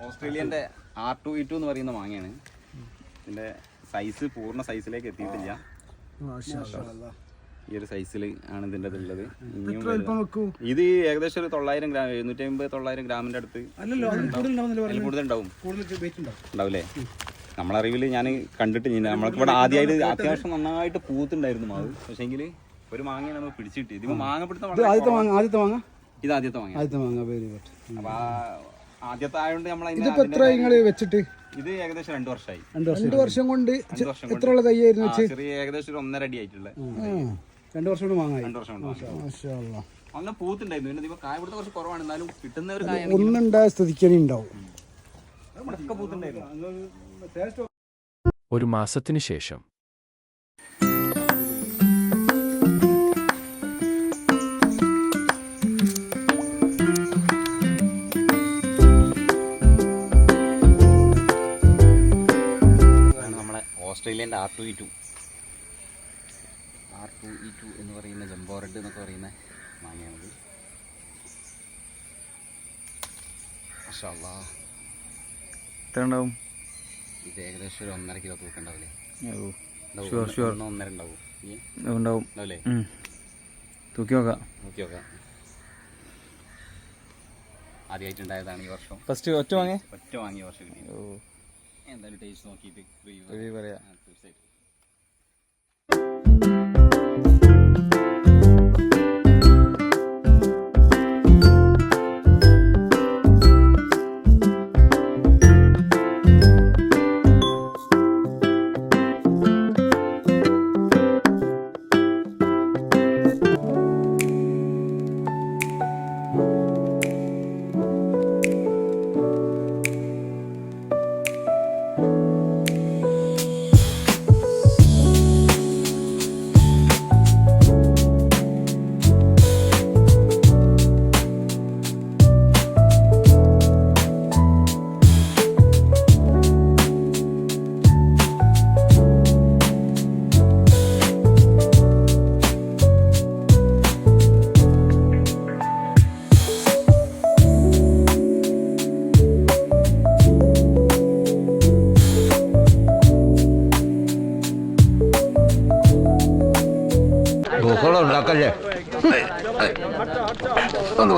ഓസ്ട്രേലിയന്റെ R2E2 എന്ന് പറയുന്ന മാങ്ങയാണ്. ഇതിന്റെ സൈസ് പൂർണ്ണ സൈസിലേക്ക് എത്തിയിട്ടില്ല. ഈ ഒരു സൈസിൽ ആണ് ഇതിൻ്റെ ഉള്ളത്. ഇത് ഏകദേശം ഒരു 900 ഗ്രാം 750-900 ഗ്രാമിന്റെ അടുത്ത് കൂടുതൽ ഉണ്ടാവില്ലേ? നമ്മളറിവിൽ ഞാൻ കണ്ടിട്ടില്ല. നമ്മൾക്കിവിടെ ആദ്യമായിട്ട് അത്യാവശ്യം നന്നായിട്ട് പൂത്തുണ്ടായിരുന്നു മാവ്. പക്ഷെങ്കിൽ ഒരു മാങ്ങ നമ്മൾ പിടിച്ചിട്ട് ഇതിപ്പോ മാങ്ങ പിടുത്തം ഇത് ആദ്യത്തെ മാങ്ങ. അപ്പൊ ആദ്യത്തെ ആയതുകൊണ്ട് നമ്മൾ വെച്ചിട്ട് ഇത് ഏകദേശം 2 വർഷമായി. 2 വർഷം കൊണ്ട് എത്രയുള്ള തയ്യായിരുന്നു? ഏകദേശം 1.5 അടി ആയിട്ടുള്ള 2 വർഷം കൊണ്ട് വാങ്ങാം. 2 വർഷം കൊണ്ട് അങ്ങനെ പൂത്തുണ്ടായിരുന്നു. പിന്നെ കായ പിടുത്തം കുറച്ച് കുറവാണ്, എന്നാലും കിട്ടുന്ന ഒരു കായ ഒന്നുണ്ടായ സ്ഥിതിക്കണി ഉണ്ടാവും. ഒരു മാസത്തിന് ശേഷം ഓസ്ട്രേലിയൻ്റെ R2E2 എന്ന് പറയുന്ന ജംബോ റെഡ് എന്നൊക്കെ പറയുന്ന മാങ്ങയാണത്. മാഷാ അല്ലാഹ്. എത്ര ഉണ്ടാവും? ഇത് ഏകദേശം ഒരു 1.5 കിലോ തൂക്കം ഉണ്ടാവില്ലേ? 1.5 ഉണ്ടാവും അല്ലേ? തൂക്കി നോക്കാം. ആദ്യമായിട്ടുണ്ടായതാണ് ഈ വർഷം. ഫസ്റ്റ് ഒറ്റ വാങ്ങിയ വർഷം കിട്ടിയത്. എന്തായാലും ടേസ്റ്റ് നോക്കിയിട്ട് റിവ്യൂ പറയാം. തീർച്ചയായിട്ടും. ഉണ്ടാക്കല്ലേ ഒന്ന്